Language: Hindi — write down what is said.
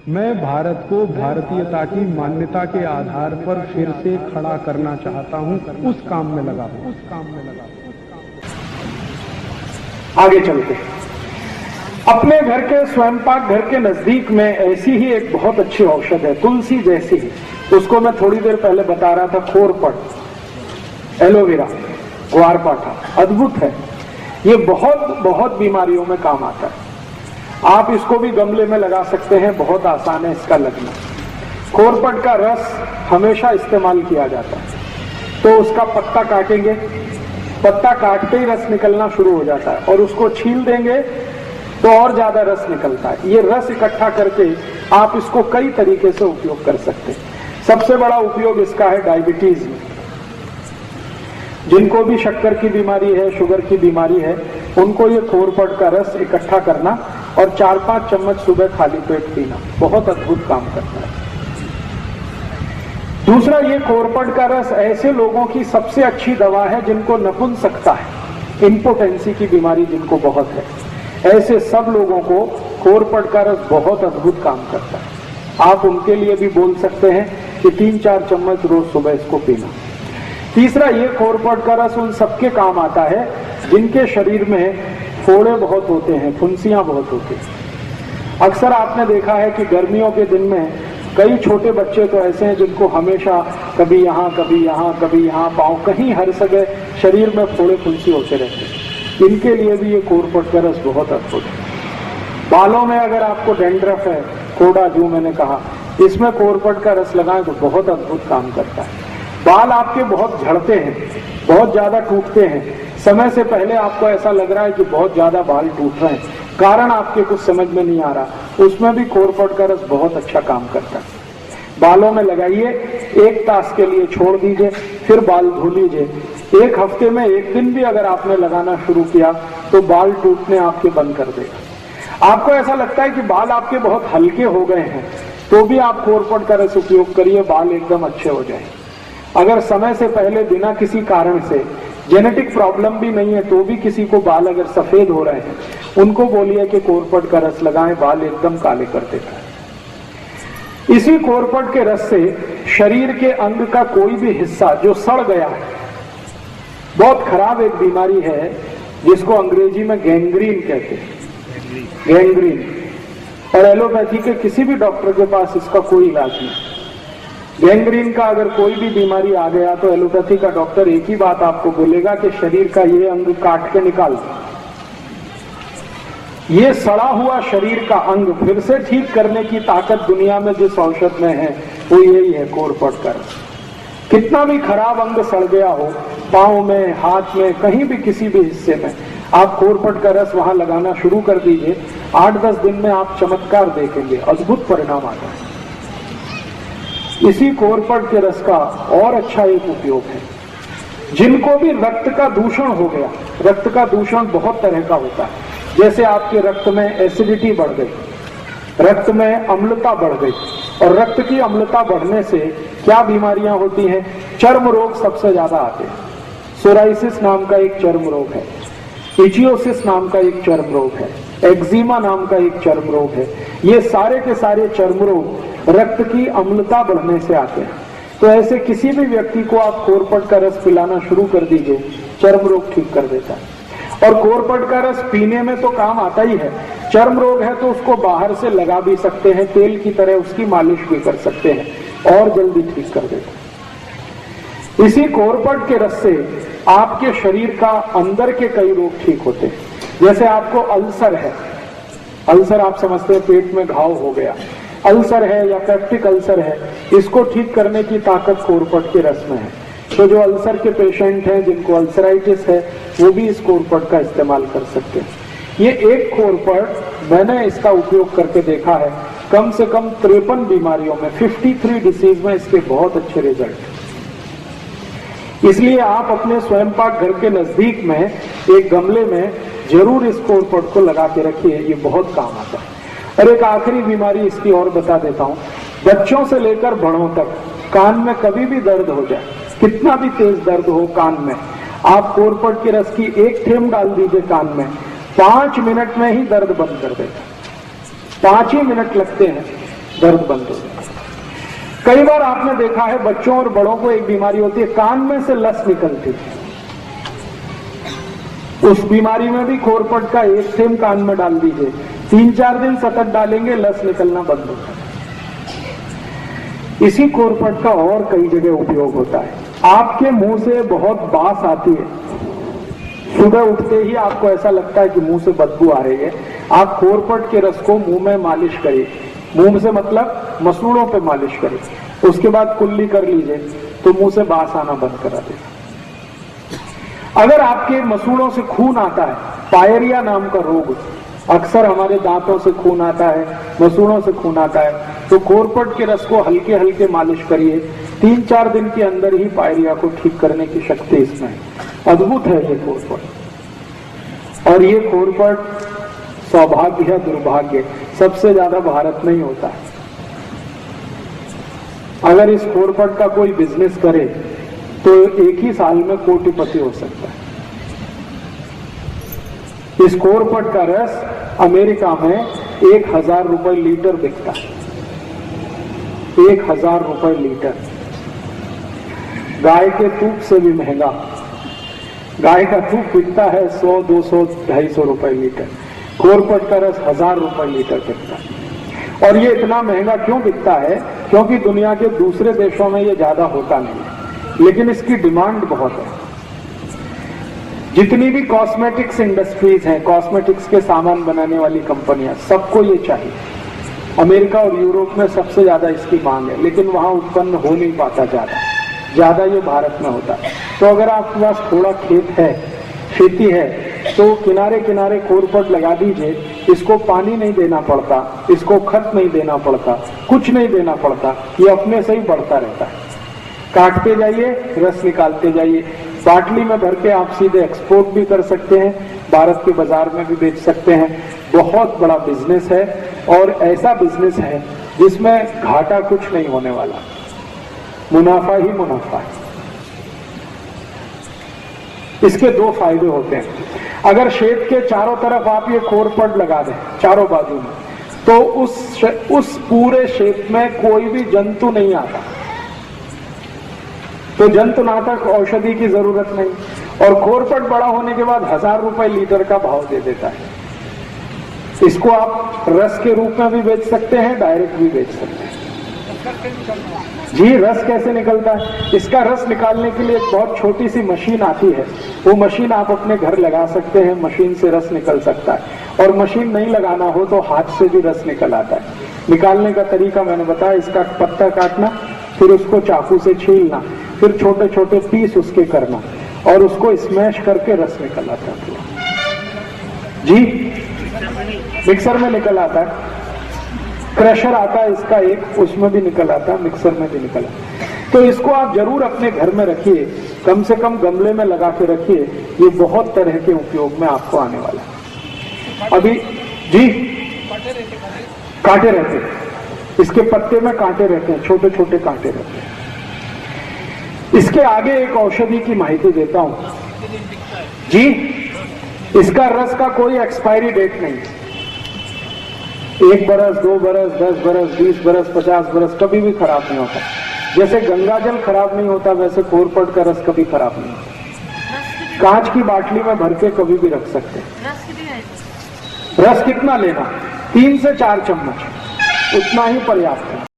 मैं भारत को भारतीयता की मान्यता के आधार पर फिर से खड़ा करना चाहता हूं, उस काम में लगा हूं। आगे चलते हैं। अपने घर के स्वयंपाक घर के नजदीक में ऐसी ही एक बहुत अच्छी औषध है, तुलसी जैसी ही। उसको मैं थोड़ी देर पहले बता रहा था, खोरपट, एलोवेरा, ग्वारपाठा, अद्भुत है। ये बहुत बहुत बीमारियों में काम आता है। आप इसको भी गमले में लगा सकते हैं, बहुत आसान है इसका लगना। खोरपट का रस हमेशा इस्तेमाल किया जाता है। तो उसका पत्ता काटेंगे, पत्ता काटते ही रस निकलना शुरू हो जाता है, और उसको छील देंगे तो और ज्यादा रस निकलता है। ये रस इकट्ठा करके आप इसको कई तरीके से उपयोग कर सकते हैं। सबसे बड़ा उपयोग इसका है डायबिटीज में। जिनको भी शक्कर की बीमारी है, शुगर की बीमारी है, उनको ये खोरपट का रस इकट्ठा करना और 4-5 चम्मच सुबह खाली पेट पीना बहुत अद्भुत काम करता है। दूसरा, ये खोरपट का रस ऐसे लोगों की सबसे अच्छी दवा है जिनको नपुंसकता है, इंपोटेंसी की बीमारी जिनको बहुत है, ऐसे सब लोगों को खोरपट का रस बहुत अद्भुत काम करता है। आप उनके लिए भी बोल सकते हैं कि 3-4 चम्मच रोज सुबह इसको पीना। तीसरा, ये खोरपट का रस उन सबके काम आता है जिनके शरीर में फोड़े बहुत होते हैं, फुंसियां बहुत होती हैं। अक्सर आपने देखा है कि गर्मियों के दिन में कई छोटे बच्चे तो ऐसे हैं जिनको हमेशा कभी यहाँ कभी यहाँ कभी यहाँ, पाँव कहीं हर जगह शरीर में फोड़े फुंसी होते रहते हैं। इनके लिए भी ये खोरपट का रस बहुत अद्भुत है। बालों में अगर आपको डेंड्रफ है, कोड़ा जो मैंने कहा, इसमें खोरपट का रस लगाएं तो बहुत अद्भुत काम करता है। बाल आपके बहुत झड़ते हैं, बहुत ज्यादा टूटते हैं, समय से पहले आपको ऐसा लग रहा है कि बहुत ज्यादा बाल टूट रहे हैं, कारण आपके कुछ समझ में नहीं आ रहा, उसमें भी खोरपट का रस बहुत अच्छा काम करता है। बालों में लगाइए, 1 तास के लिए छोड़ दीजिए, फिर बाल धो लीजिए। 1 हफ्ते में 1 दिन भी अगर आपने लगाना शुरू किया तो बाल टूटने आपके बंद कर देगा। आपको ऐसा लगता है कि बाल आपके बहुत हल्के हो गए हैं, तो भी आप खोरपट का रस उपयोग करिए, बाल एकदम अच्छे हो जाए। अगर समय से पहले बिना किसी कारण से, जेनेटिक प्रॉब्लम भी नहीं है, तो भी किसी को बाल अगर सफेद हो रहे हैं, उनको बोलिए कि खोरपट का रस लगाएं, बाल एकदम काले कर देता है। इसी खोरपट के रस से शरीर के अंग का कोई भी हिस्सा जो सड़ गया है, बहुत खराब एक बीमारी है जिसको अंग्रेजी में गैंग्रीन कहते हैं, गैंग्रीन, और एलोपैथी के किसी भी डॉक्टर के पास इसका कोई इलाज नहीं। गैंग्रीन का अगर कोई भी बीमारी आ गया तो एलोपैथी का डॉक्टर एक ही बात आपको बोलेगा कि शरीर का ये अंग काट के निकाल दो। ये सड़ा हुआ शरीर का अंग फिर से ठीक करने की ताकत दुनिया में जिस औषध में है वो यही है, खोरपट का रस। कितना भी खराब अंग सड़ गया हो, पांव में, हाथ में, कहीं भी किसी भी हिस्से में, आप खोरपट का रस वहां लगाना शुरू कर दीजिए। 8-10 दिन में आप चमत्कार देखेंगे, अद्भुत परिणाम आता है। इसी खोरपट के रस का और अच्छा एक उपयोग है, जिनको भी रक्त का दूषण हो गया, रक्त का दूषण बहुत तरह का होता है, जैसे आपके रक्त में एसिडिटी बढ़ गई, रक्त में अम्लता बढ़ गई, और रक्त की अम्लता बढ़ने से क्या बीमारियां होती हैं? चर्म रोग सबसे ज्यादा आते हैं। सोराइसिस नाम का एक चर्म रोग है, इचियोसिस नाम का एक चर्म रोग है, एक्जिमा नाम का एक चर्म रोग है। ये सारे के सारे चर्म रोग रक्त की अम्लता बढ़ने से आते हैं। तो ऐसे किसी भी व्यक्ति को आप खोरपट का रस पिलाना शुरू कर दीजिए, चर्म रोग ठीक कर देता है। और खोरपट का रस पीने में तो काम आता ही है, चर्म रोग है तो उसको बाहर से लगा भी सकते हैं, तेल की तरह उसकी मालिश भी कर सकते हैं और जल्दी ठीक कर देता है। इसी खोरपट के रस से आपके शरीर का अंदर के कई रोग ठीक होते हैं। जैसे आपको अल्सर है, अल्सर आप समझते हैं पेट में घाव हो गया, अल्सर है या पेप्टिक अल्सर है, इसको ठीक करने की ताकत खोरपट के रस में है। तो जो अल्सर के पेशेंट हैं, जिनको अल्सराइटिस है, वो भी इस खोरपट का इस्तेमाल कर सकते हैं। ये एक खोरपट मैंने इसका उपयोग करके देखा है, कम से कम 53 बीमारियों में, 53 डिसीज में इसके बहुत अच्छे रिजल्ट। इसलिए आप अपने स्वयंपाक घर के नजदीक में एक गमले में जरूर इस खोरपट को लगा के रखिए, ये बहुत काम आता है। और एक आखिरी बीमारी इसकी और बता देता हूँ, बच्चों से लेकर बड़ों तक कान में कभी भी दर्द हो जाए, कितना भी तेज दर्द हो कान में, आप खोरपट के रस की 1 थेंब डाल दीजिए कान में, 5 मिनट में ही दर्द बंद कर देगा। 5 ही मिनट लगते हैं, दर्द बंद हो जाता है। कई बार आपने देखा है बच्चों और बड़ों को एक बीमारी होती है, कान में से लस निकलती है। उस बीमारी में भी खोरपट का एक सेम कान में डाल दीजिए, 3-4 दिन सतत डालेंगे, लस निकलना बंद होता है। इसी खोरपट का और कई जगह उपयोग होता है। आपके मुंह से बहुत बास आती है, सुबह उठते ही आपको ऐसा लगता है कि मुंह से बदबू आ रही है, आप खोरपट के रस को मुंह में मालिश करिए, मुंह से मतलब मसूड़ों पे मालिश करिए, उसके बाद कुल्ली कर लीजिए तो मुंह से बास आना बंद करा देगा। अगर आपके मसूड़ों से खून आता है, पायरिया नाम का रोग, अक्सर हमारे दांतों से खून आता है, मसूड़ों से खून आता है, तो खोरपट के रस को हल्के हल्के मालिश करिए, 3-4 दिन के अंदर ही पायरिया को ठीक करने की शक्ति इसमें है। अद्भुत है ये खोरपट। और ये खोरपट सौभाग्य है दुर्भाग्य, सबसे ज्यादा भारत में ही होता है। अगर इस खोरपट का कोई बिजनेस करे तो एक ही साल में कोटिपति हो सकता है। इस खोरपट का रस अमेरिका में 1000 रुपए लीटर बिकता है, 1000 रुपए लीटर। गाय के दूध से भी महंगा, गाय का दूध बिकता है 100, 200, 250 रुपए लीटर। खोरपट का रस 1000 रुपए लीटर बिकता है। और ये इतना महंगा क्यों बिकता है? क्योंकि दुनिया के दूसरे देशों में ये ज्यादा होता नहीं है, लेकिन इसकी डिमांड बहुत है। जितनी भी कॉस्मेटिक्स इंडस्ट्रीज हैं, कॉस्मेटिक्स के सामान बनाने वाली कंपनियां, सबको ये चाहिए। अमेरिका और यूरोप में सबसे ज्यादा इसकी मांग है, लेकिन वहां उत्पन्न हो नहीं पाता ज्यादा ये भारत में होता है। तो अगर आपके पास थोड़ा खेत है, खेती है, तो किनारे किनारे खोरपट लगा दीजिए। इसको पानी नहीं देना पड़ता, इसको खत नहीं देना पड़ता, कुछ नहीं देना पड़ता, ये अपने से ही बढ़ता रहता है। काटते जाइए, रस निकालते जाइए। बाटली में भर के आप सीधे एक्सपोर्ट भी कर सकते हैं, भारत के बाजार में भी बेच सकते हैं। बहुत बड़ा बिजनेस है, और ऐसा बिजनेस है जिसमें घाटा कुछ नहीं होने वाला, मुनाफा ही मुनाफा है। इसके 2 फायदे होते हैं। अगर खेत के चारों तरफ आप ये खोरपट लगा दें, चारों बाजू में, तो उस पूरे खेत में कोई भी जंतु नहीं आता, तो जंतुनाशक औषधि की जरूरत नहीं। और खोरपट बड़ा होने के बाद 1000 रुपए लीटर का भाव दे देता है। इसको आप रस के रूप में भी बेच सकते हैं, डायरेक्ट भी बेच सकते हैं। जी, रस कैसे निकलता है? इसका रस निकालने के लिए एक बहुत छोटी सी मशीन आती है, वो मशीन आप अपने घर लगा सकते हैं, मशीन से रस निकल सकता है। और मशीन नहीं लगाना हो तो हाथ से भी रस निकल आता है। निकालने का तरीका मैंने बताया, इसका पत्ता काटना, फिर उसको चाकू से छीलना, फिर छोटे छोटे पीस उसके करना, और उसको स्मैश करके रस निकल आता है। जी, मिक्सर में निकल आता है, क्रशर आता है इसका एक, उसमें भी निकल आता है, मिक्सर में भी निकल आता है। तो इसको आप जरूर अपने घर में रखिए, कम से कम गमले में लगा के रखिए, ये बहुत तरह के उपयोग में आपको आने वाला है। अभी जी, कांटे रहते हैं, इसके पत्ते में कांटे रहते हैं, छोटे छोटे कांटे रहते हैं। इसके आगे एक औषधि की माहिती देता हूं जी। इसका रस का कोई एक्सपायरी डेट नहीं, 1 बरस, 2 बरस, 10 बरस, 20 बरस, 50 बरस, कभी भी खराब नहीं होता। जैसे गंगा जल खराब नहीं होता, वैसे खोरपट का रस कभी खराब नहीं होता। कांच की बाटली में भर के कभी भी रख सकते हैं। रस कितना लेना? 3 से 4 चम्मच, उतना ही पर्याप्त है।